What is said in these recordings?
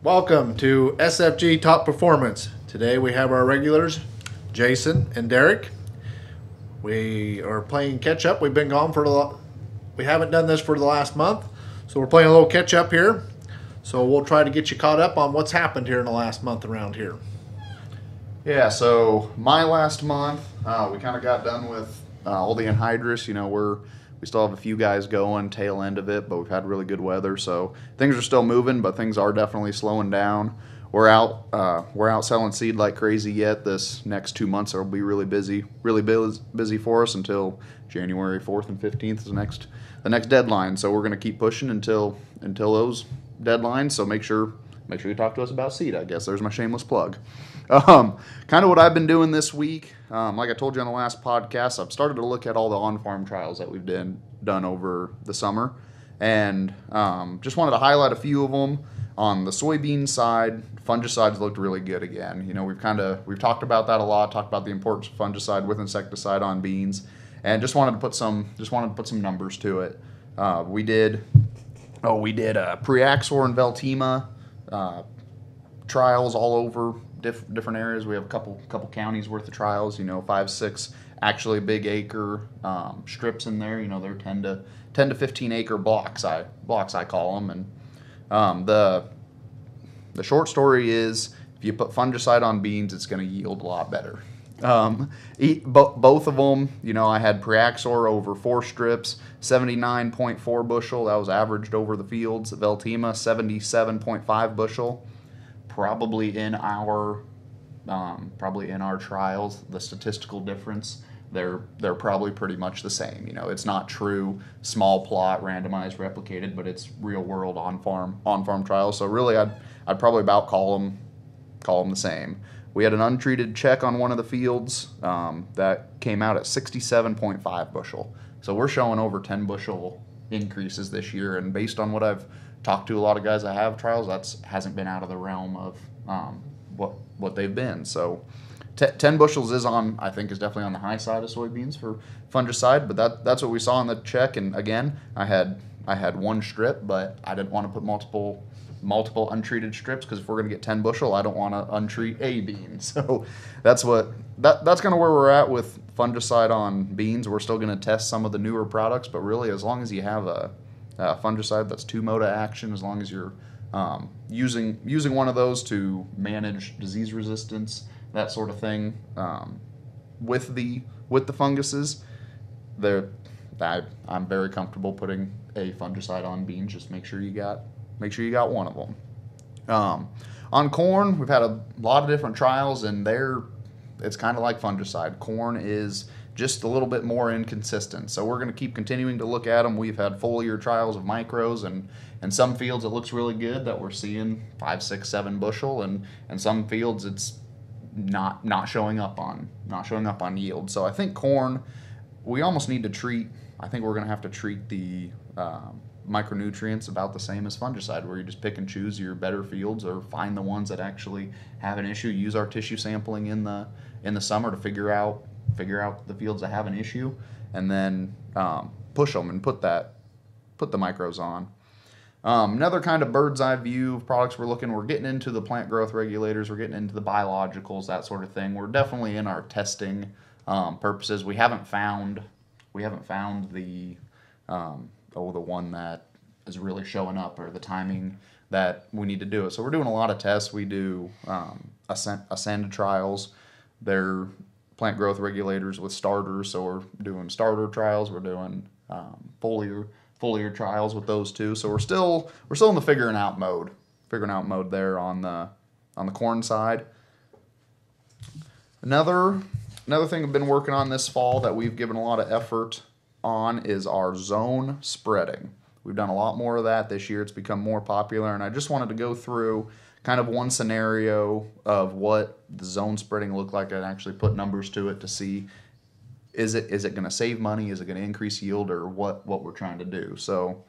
Welcome to SFG Top Performance. Today we have our regulars, Jason and Derek. We are playing catch up. We've been gone we haven't done this for the last month, so we're playing a little catch up here. So we'll try to get you caught up on what's happened here in the last month around here. Yeah, so my last month, we kind of got done with all the anhydrous. We still have a few guys going, tail end of it, but we've had really good weather, so things are still moving, but things are definitely slowing down. We're out selling seed like crazy yet. This next 2 months will be really busy for us until January 4th and 15th is the next deadline. So we're going to keep pushing until those deadlines. So make sure you talk to us about seed. I guess there's my shameless plug. Kind of what I've been doing this week. Like I told you on the last podcast, I've started to look at all the on-farm trials that we've done over the summer, and just wanted to highlight a few of them. On the soybean side, fungicides looked really good again. We've talked about that a lot. Talked about the importance of fungicide with insecticide on beans, and just wanted to put some numbers to it. We did Preaxor and Veltima trials all over different areas. We have a couple counties worth of trials. 5-6 actually big acre strips in there. They're 10 to 15 acre blocks. I call them. And the short story is, if you put fungicide on beans, it's going to yield a lot better. Both of them, I had Preaxor over 4 strips, 79.4 bushel. That was averaged over the fields. Veltima, 77.5 bushel. Probably in our trials, the statistical difference, they're probably pretty much the same. It's not true small plot, randomized, replicated, but it's real world on farm trials. So really, I'd probably about call them the same. We had an untreated check on one of the fields that came out at 67.5 bushel. So we're showing over 10 bushel increases this year, and based on what I've talked to a lot of guys that have trials, hasn't been out of the realm of what they've been. So 10 bushels is definitely on the high side of soybeans for fungicide, but that's what we saw in the check. And again, I had 1 strip, but I didn't want to put multiple untreated strips, because if we're going to get 10 bushel, I don't want to untreat a bean. So that's kind of where we're at with fungicide on beans. We're still going to test some of the newer products, but really, as long as you have a fungicide that's 2 mode of action, as long as you're using one of those to manage disease resistance, that sort of thing, with the funguses, I'm very comfortable putting a fungicide on beans. Just make sure you got one of them. On corn, we've had a lot of different trials, and it's kind of like fungicide. Corn is just a little bit more inconsistent, so we're going to keep continuing to look at them. We've had full-year trials of micros, and some fields it looks really good that we're seeing 5, 6, 7 bushel, and some fields it's not showing up on yield. So I think corn, we almost need to treat. I think we're going to have to treat the micronutrients about the same as fungicide, where you just pick and choose your better fields, or find the ones that actually have an issue. Use our tissue sampling in the summer to figure out the fields that have an issue, and then push them and put the micros on. Another kind of bird's eye view of products we're getting into the plant growth regulators, we're getting into the biologicals, that sort of thing. We're definitely in our testing purposes. We haven't found the one that is really showing up, or the timing that we need to do it. So we're doing a lot of tests. We do Ascend trials. They're plant growth regulators with starters, so we're doing starter trials. We're doing foliar trials with those too. So we're still in the figuring out mode there on the corn side. Another thing I've been working on this fall that we've given a lot of effort on is our zone spreading. We've done a lot more of that this year. It's become more popular, and I just wanted to go through kind of one scenario of what the zone spreading looked like, and actually put numbers to it to see, is it going to save money, is it going to increase yield, or what we're trying to do. So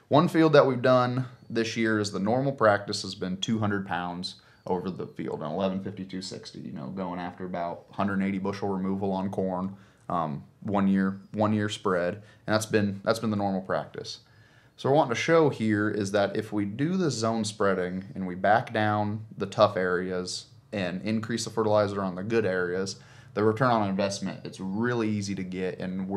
one field that we've done this year is the normal practice has been 200 pounds over the field, an 115260, going after about 180 bushel removal on corn, 1 year spread, and that's been the normal practice. So what we're wanting to show here is that if we do this zone spreading and we back down the tough areas and increase the fertilizer on the good areas, the return on investment, it's really easy to get, and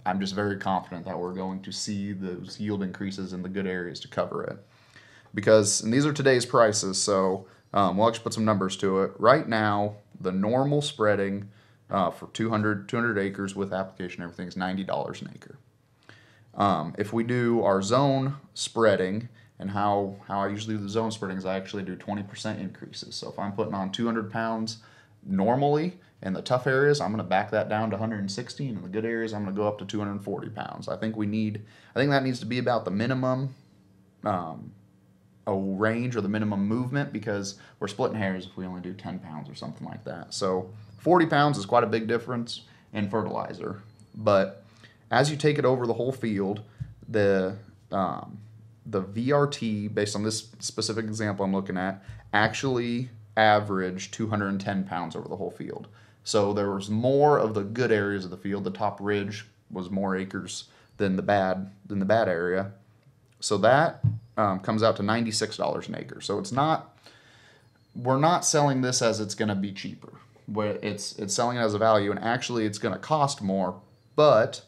I'm just very confident that we're going to see those yield increases in the good areas to cover it. And these are today's prices, so we'll actually put some numbers to it. Right now, the normal spreading for 200 acres with application and everything is $90 an acre. If we do our zone spreading, and how I usually do the zone spreading is I actually do 20% increases. So if I'm putting on 200 pounds normally in the tough areas, I'm going to back that down to 160, and in the good areas, I'm going to go up to 240 pounds. I think that needs to be about the minimum a range or the minimum movement, because we're splitting hairs if we only do 10 pounds or something like that. So 40 pounds is quite a big difference in fertilizer. But as you take it over the whole field, the VRT, based on this specific example I'm looking at, actually averaged 210 pounds over the whole field. So there was more of the good areas of the field. The top ridge was more acres than the bad area. So that comes out to $96 an acre. So we're not selling this as it's going to be cheaper. It's selling it as a value, and actually it's going to cost more. But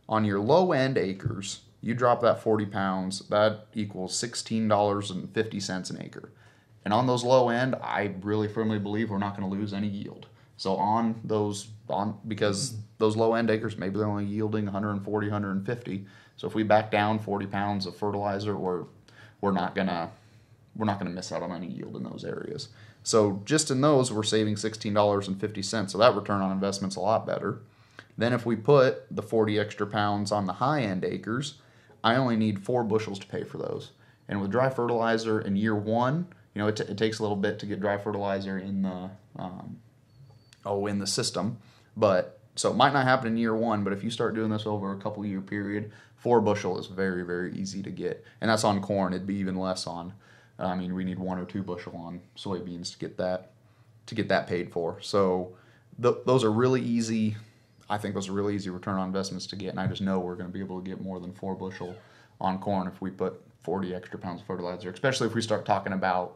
on your low end acres, you drop that 40 pounds, that equals $16.50 an acre. And on those low end, I really firmly believe we're not going to lose any yield. So because those low end acres, maybe they're only yielding 140, 150. So if we back down 40 pounds of fertilizer, we're not gonna miss out on any yield in those areas. So just in those, we're saving $16.50. So that return on investment's a lot better. Then if we put the 40 extra pounds on the high end acres, I only need 4 bushels to pay for those. And with dry fertilizer in year one, it takes a little bit to get dry fertilizer in the system. So it might not happen in year one, but if you start doing this over a couple year period, 4 bushel is very, very easy to get. And that's on corn. It'd be even less on, we need 1 or 2 bushel on soybeans to get that paid for. So those are really easy. I think those are really easy return on investments to get, and I just know we're going to be able to get more than 4 bushel on corn if we put 40 extra pounds of fertilizer, especially if we start talking about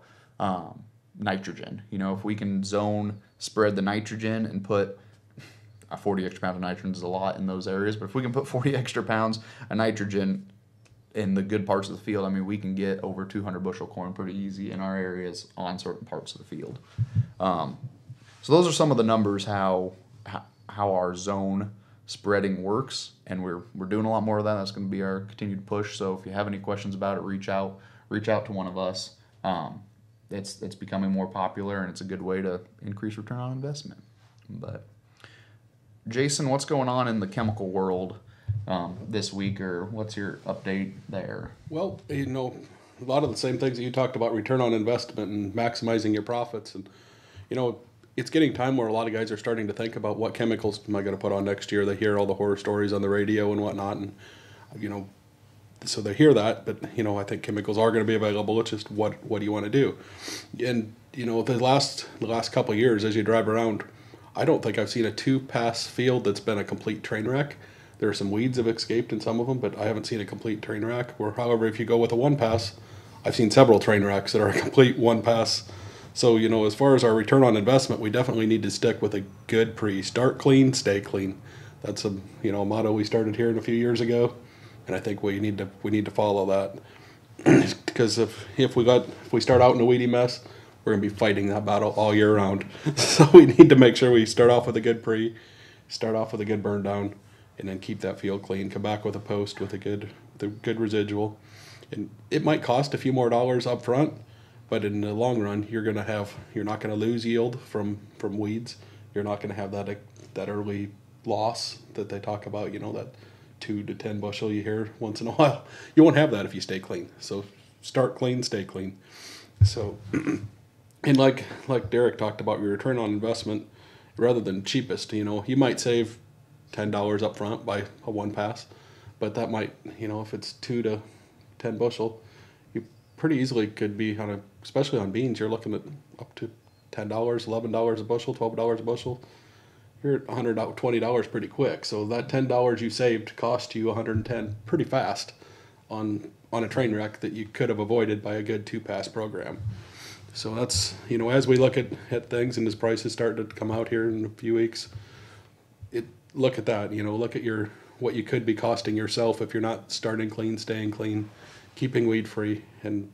nitrogen. If we can zone spread the nitrogen and put 40 extra pounds of nitrogen is a lot in those areas, but if we can put 40 extra pounds of nitrogen in the good parts of the field, we can get over 200 bushel corn pretty easy in our areas on certain parts of the field. So those are some of the numbers how our zone spreading works, and we're doing a lot more of that. That's going to be our continued push. So if you have any questions about it, reach out to one of us. It's becoming more popular, and it's a good way to increase return on investment. But Jason, what's going on in the chemical world this week, or what's your update there? Well, a lot of the same things that you talked about, return on investment and maximizing your profits. And, it's getting time where a lot of guys are starting to think about what chemicals am I going to put on next year. They hear all the horror stories on the radio and whatnot, and, so they hear that, but, I think chemicals are going to be available. It's just what do you want to do? And, the last couple of years, as you drive around, I don't think I've seen a 2-pass field that's been a complete train wreck. There are some weeds have escaped in some of them, but I haven't seen a complete train wreck. However, if you go with a 1-pass, I've seen several train wrecks that are a complete 1-pass. So, as far as our return on investment, we definitely need to stick with a good pre. Start clean, stay clean. That's a motto we started hearing a few years ago, and I think we need to follow that. Because if we start out in a weedy mess, we're going to be fighting that battle all year round. So we need to make sure we start off with a good pre, start off with a good burn down, and then keep that field clean. Come back with a post with a good residual. And it might cost a few more dollars up front, but in the long run, you're not going to lose yield from weeds. You're not going to have that early loss that they talk about, that 2 to 10 bushel you hear once in a while. You won't have that if you stay clean. So start clean, stay clean. So, and like Derek talked about, your return on investment, rather than cheapest, you might save $10 up front by a 1-pass, but that might, if it's 2 to 10 bushel, you pretty easily could be especially on beans, you're looking at up to $10, $11 a bushel, $12 a bushel. You're at $120 pretty quick. So that $10 you saved cost you $110 pretty fast. on a train wreck that you could have avoided by a good 2-pass program. So that's, as we look at things and as prices start to come out here in a few weeks, look at that, look at what you could be costing yourself if you're not starting clean, staying clean, keeping weed free, and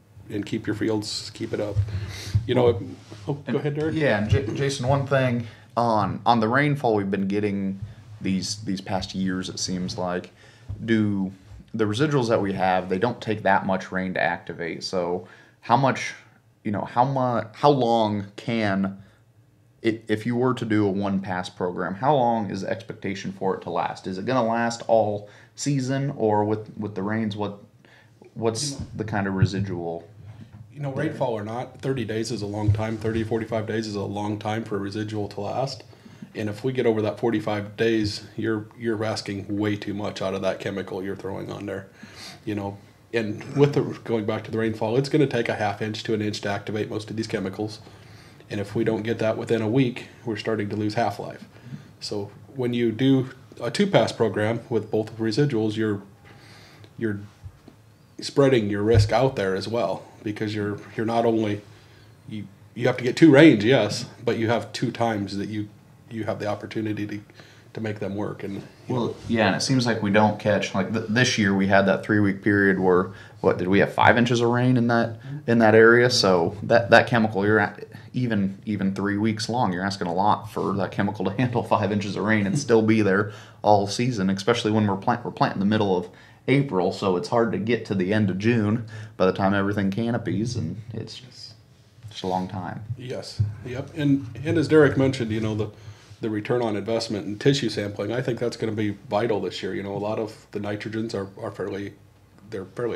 keep your fields, keep it up. Go ahead, Derek. Yeah, and Jason, one thing on the rainfall we've been getting these past years, it seems like, do the residuals that we have, they don't take that much rain to activate. So how long can if you were to do a 1-pass program, how long is the expectation for it to last? Is it going to last all season, or with the rains, what's the kind of residual? Rainfall or not, 30 days is a long time. 30, 45 days is a long time for a residual to last. And if we get over that 45 days, you're asking way too much out of that chemical you're throwing on there. And going back to the rainfall, it's going to take a ½ inch to an inch to activate most of these chemicals. And if we don't get that within a week, we're starting to lose half-life. So when you do a 2-pass program with both residuals, you're spreading your risk out there as well, because you're not only you have to get 2 rains, yes, but you have 2 times that you have the opportunity to make them work. And yeah, and it seems like we don't catch this year. We had that 3-week period where did we have 5 inches of rain in that area? So that chemical, you're at even 3 weeks long. You're asking a lot for that chemical to handle 5 inches of rain and still be there all season, especially when we're planting the middle of April, so it's hard to get to the end of June by the time everything canopies, and it's just a long time. Yes, yep, and as Derek mentioned, the return on investment in tissue sampling, I think that's going to be vital this year. A lot of the nitrogens are fairly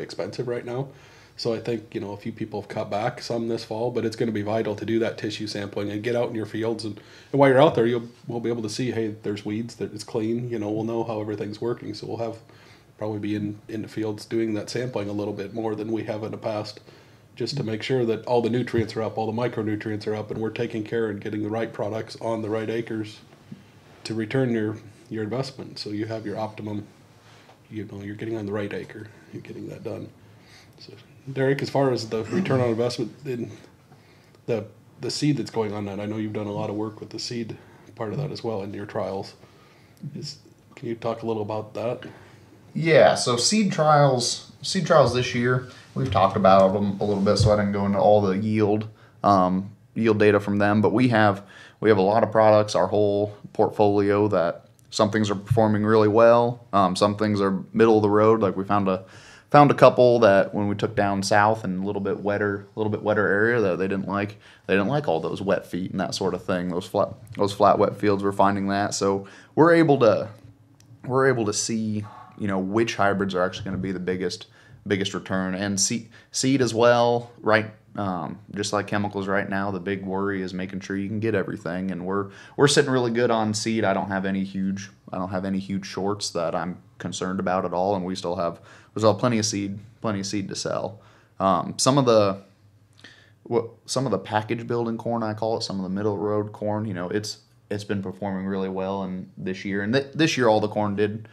expensive right now, so I think a few people have cut back some this fall, but it's going to be vital to do that tissue sampling and get out in your fields, and while you're out there, we'll be able to see, hey, there's weeds, that it's clean. We'll know how everything's working, so we'll probably be in the fields doing that sampling a little bit more than we have in the past, just to make sure that all the nutrients are up, all the micronutrients are up, and we're taking care and getting the right products on the right acres to return your investment. So you have your optimum, you're getting on the right acre, you're getting that done. So Derek, as far as the return on investment in the seed that's going on that, I know you've done a lot of work with the seed part of that as well in your trials. Can you talk a little about that? Yeah, so seed trials this year, we've talked about them a little bit, so I didn't go into all the yield data from them, but we have a lot of products, our whole portfolio, that some things are performing really well, some things are middle of the road. Like we found a couple that when we took down south and a little bit wetter area, that they didn't like all those wet feet and that sort of thing. Those flat wet fields, we're finding that, so we're able to see which hybrids are actually going to be the biggest return, and seed as well, right? Just like chemicals right now, the big worry is making sure you can get everything, and we're sitting really good on seed. I don't have any huge shorts that I'm concerned about at all, and we still have plenty of seed to sell. Some of the package building corn, I call it, some of the middle road corn, it's been performing really well in this year, and this year all the corn did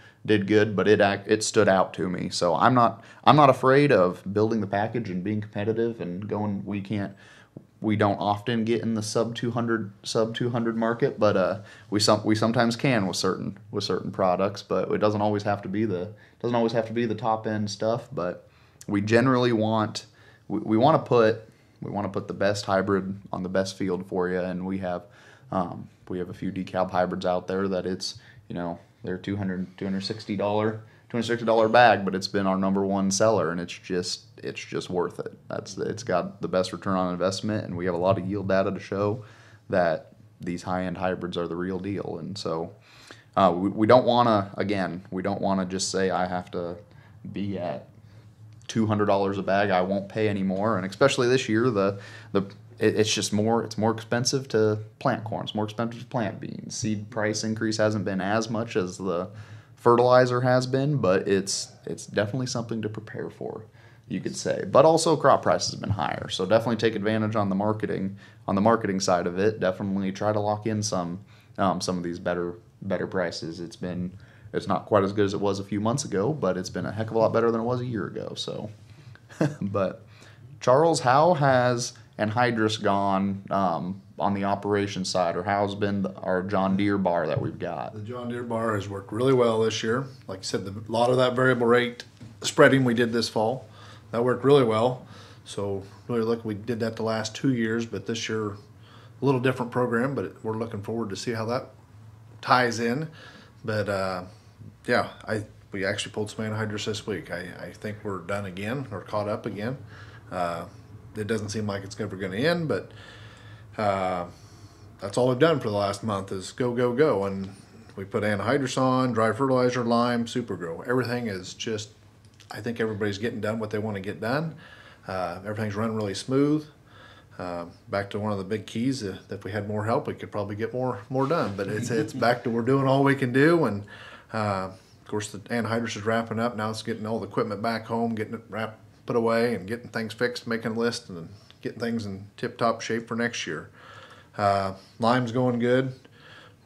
good, but it stood out to me. So I'm not afraid of building the package and being competitive and going. We don't often get in the sub 200 market, but we sometimes can with certain products, but it doesn't always have to be the top end stuff. But we generally want to put the best hybrid on the best field for you, and we have a few decal hybrids out there that they're $260 bag, but it's been our #1 seller, and it's just worth it. It's got the best return on investment, and we have a lot of yield data to show that these high-end hybrids are the real deal. And so we don't want to just say I have to be at $200 a bag, I won't pay anymore. And especially this year, it's more expensive to plant corn. It's more expensive to plant beans. Seed price increase hasn't been as much as the fertilizer has been, but it's definitely something to prepare for, you could say. But also crop prices have been higher, so definitely take advantage on the marketing side of it. Definitely try to lock in some of these better prices. It's been It's not quite as good as it was a few months ago, but it's been a heck of a lot better than it was a year ago. So, but Charles, how has anhydrous gone on the operations side, or how's been our John Deere bar that we've got? The John Deere bar has worked really well this year. Like I said, a lot of that variable rate spreading we did this fall, that worked really well. So really look, we did that the last 2 years, but this year a little different program, but we're looking forward to see how that ties in. But yeah, we actually pulled some anhydrous this week. I think we're done again, or caught up again. It doesn't seem like it's ever going to end, but that's all we've done for the last month is go, go, go. And we put anhydrous on, dry fertilizer, lime, super grow. Everything is just, I think everybody's getting done what they want to get done. Everything's running really smooth. Back to one of the big keys, if we had more help, we could probably get more done. But it's back to we're doing all we can do. And of course, the anhydrous is wrapping up. Now it's getting all the equipment back home, getting it put away, and getting things fixed, making a list, and getting things in tip-top shape for next year. Lime's going good.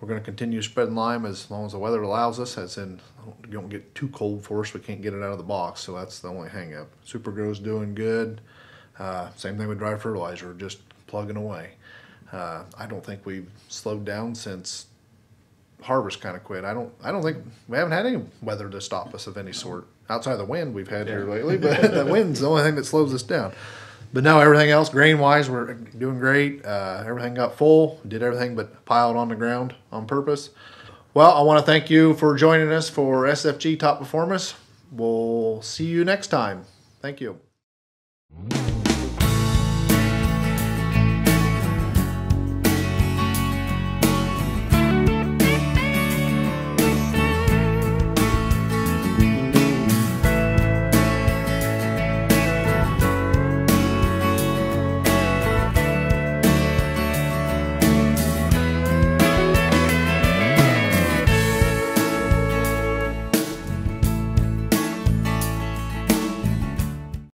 We're going to continue spreading lime as long as the weather allows us. As in, don't get too cold for us. We can't get it out of the box, so that's the only hang-up. Super Grow's doing good. Same thing with dry fertilizer, just plugging away. I don't think we've slowed down since harvest kind of quit. I don't think we haven't had any weather to stop us of any sort outside of the wind we've had here lately. But the wind's the only thing that slows us down. But no, everything else, grain-wise, we're doing great. Everything got full. Did everything but piled on the ground on purpose. Well, I want to thank you for joining us for SFG Top Performance. We'll see you next time. Thank you.